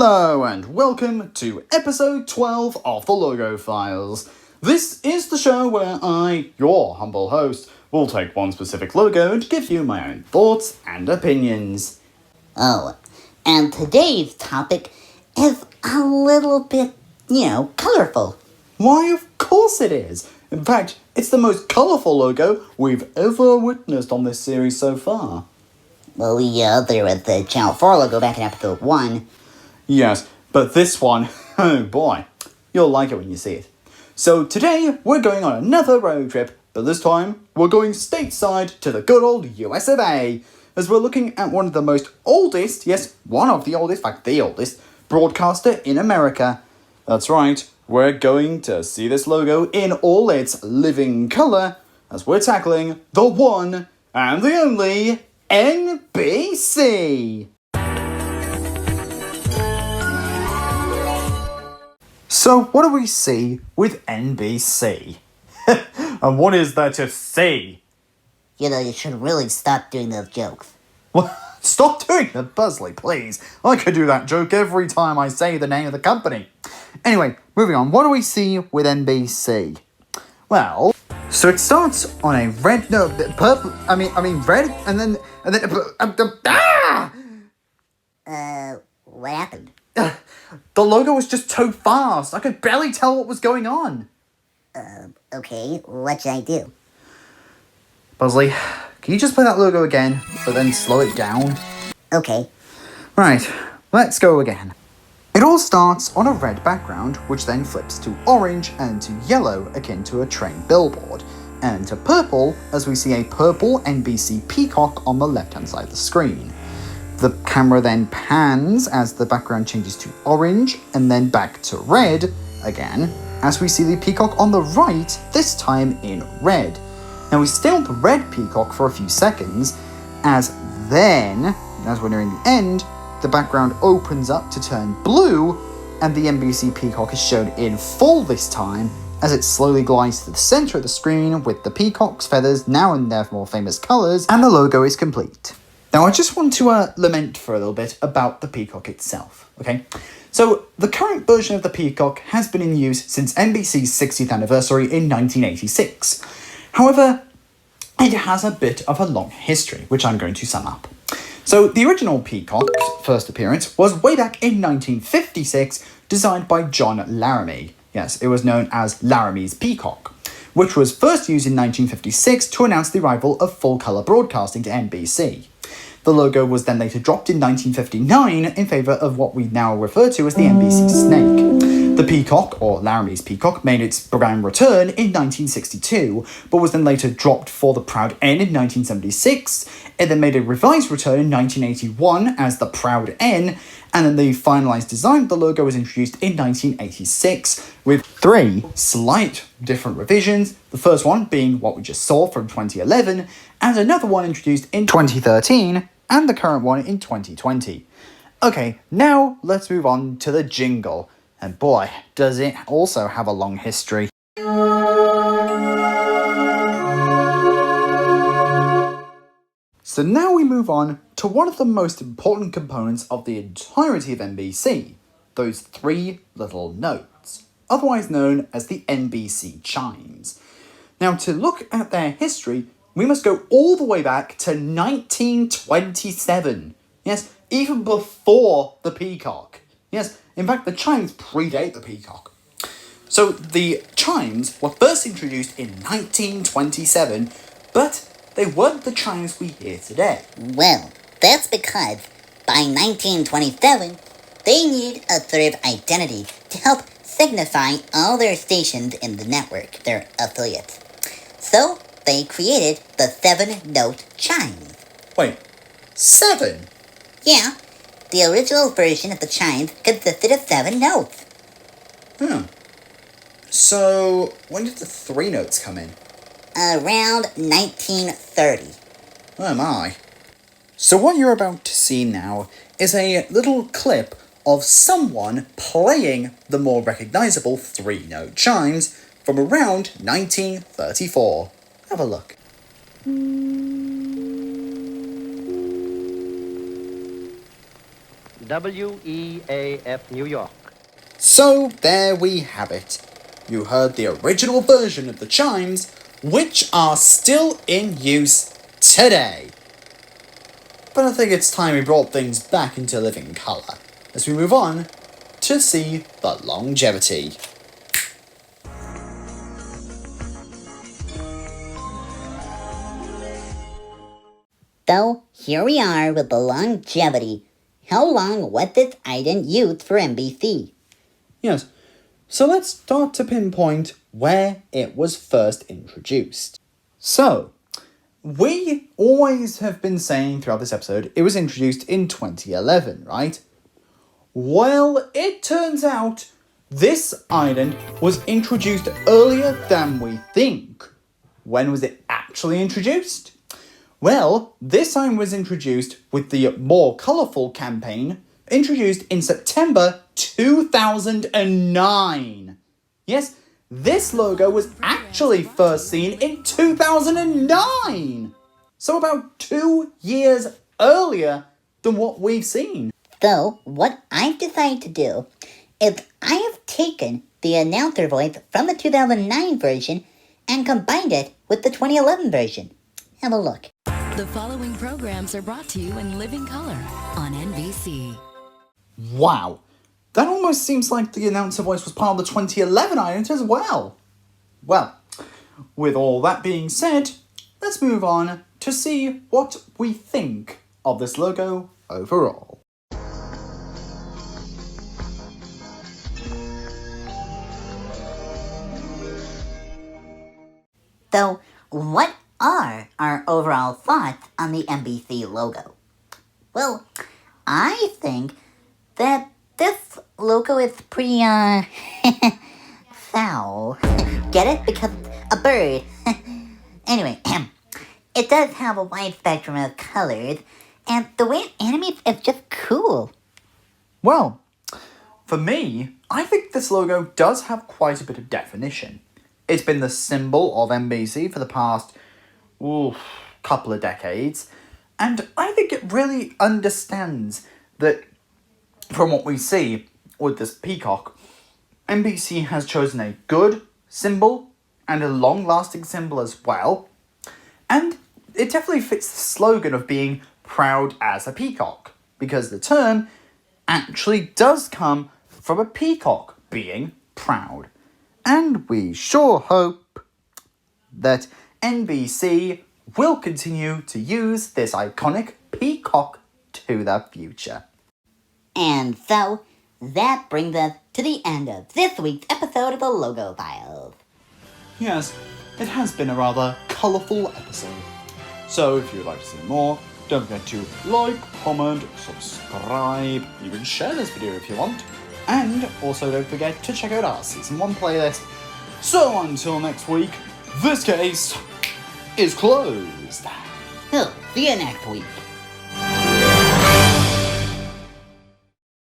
Hello and welcome to episode 12 of the Logo Files. This is the show where I, your humble host, will take one specific logo and give you my own thoughts and opinions. Oh, and today's topic is a little bit, colorful. Why, of course it is. In fact, it's the most colourful logo we've ever witnessed on this series so far. Well, there was the Channel 4 logo back in episode 1. Yes, but this one, oh boy, you'll like it when you see it. So today, we're going on another road trip, but this time, we're going stateside to the good old US of A, as we're looking at one of the most oldest, yes, one of the oldest, in fact the oldest, broadcaster in America. That's right, we're going to see this logo in all its living colour, as we're tackling the one and the only NBC. So what do we see with NBC? And what is there to see? You should really stop doing those jokes. Well, stop doing the Buzzley, please. I could do that joke every time I say the name of the company. Anyway, moving on. What do we see with NBC? Well, so it starts on a red, purple, red, and then, What happened? The logo was just too fast. I could barely tell what was going on. Okay, what should I do? Buzzley, can you just play that logo again, but then slow it down? Okay. Right, let's go again. It all starts on a red background, which then flips to orange and to yellow, akin to a train billboard, and to purple, as we see a purple NBC Peacock on the left-hand side of the screen. The camera then pans as the background changes to orange, and then back to red again, as we see the peacock on the right, this time in red. Now we stay on the red peacock for a few seconds, as then, as we're nearing the end, the background opens up to turn blue, and the NBC peacock is shown in full this time, as it slowly glides to the centre of the screen with the peacock's feathers now in their more famous colours, and the logo is complete. Now I just want to lament for a little bit about the peacock itself, okay? So the current version of the peacock has been in use since NBC's 60th anniversary in 1986. However, it has a bit of a long history, which I'm going to sum up. So the original peacock's first appearance was way back in 1956, designed by John Laramie. Yes, it was known as Laramie's Peacock, which was first used in 1956 to announce the arrival of full-colour broadcasting to NBC. The logo was then later dropped in 1959 in favour of what we now refer to as the NBC snake. The peacock, or Laramie's Peacock, made its brand return in 1962, but was then later dropped for the Proud N in 1976. It then made a revised return in 1981 as the Proud N, and then the finalised design of the logo was introduced in 1986, with 3 slight different revisions, the first one being what we just saw from 2011, and another one introduced in 2013, and the current one in 2020. Okay, now let's move on to the jingle. And boy, does it also have a long history. So now we move on to one of the most important components of the entirety of NBC, those 3 little notes, otherwise known as the NBC Chimes. Now to look at their history, we must go all the way back to 1927. Yes, even before the peacock. Yes, in fact, the chimes predate the peacock. So the chimes were first introduced in 1927, but they weren't the chimes we hear today. Well, that's because by 1927, they needed a sort of identity to help signify all their stations in the network, their affiliates. So they created the 7-note chime. Wait, 7? Yeah, the original version of the chimes consisted of 7 notes. So, when did the 3 notes come in? Around 1930. Oh my. So what you're about to see now is a little clip of someone playing the more recognisable 3-note chimes from around 1934. Have a look. WEAF New York. So there we have it. You heard the original version of the chimes, which are still in use today. But I think it's time we brought things back into living colour, as we move on to see the longevity. So, here we are with the longevity. How long was this item used for NBC? Yes, so let's start to pinpoint where it was first introduced. So, we always have been saying throughout this episode it was introduced in 2011, right? Well, it turns out this island was introduced earlier than we think. When was it actually introduced? Well, this island was introduced with the More Colourful campaign, introduced in September 2009. Yes, this logo was actually first seen in 2009. So about 2 years earlier than what we've seen. So, what I've decided to do is I have taken the announcer voice from the 2009 version and combined it with the 2011 version. Have a look. The following programs are brought to you in living color on NBC. Wow, that almost seems like the announcer voice was part of the 2011 island as well. Well, with all that being said, let's move on to see what we think of this logo overall. So, what are our overall thoughts on the NBC logo? Well, I think that this logo is pretty, foul. Get it? Because a bird. Anyway, it does have a wide spectrum of colors, and the way it animates is just cool. Well, for me, I think this logo does have quite a bit of definition. It's been the symbol of NBC for the past couple of decades, and I think it really understands that from what we see with this peacock, NBC has chosen a good symbol and a long-lasting symbol as well, and it definitely fits the slogan of being proud as a peacock, because the term actually does come from a peacock being proud. And we sure hope that NBC will continue to use this iconic peacock to the future. And so, that brings us to the end of this week's episode of the Logo Files. Yes, it has been a rather colourful episode. So if you'd like to see more, don't forget to like, comment, subscribe, you can share this video if you want. And also don't forget to check out our Season 1 playlist. So until next week, this case is closed. So, see you next week.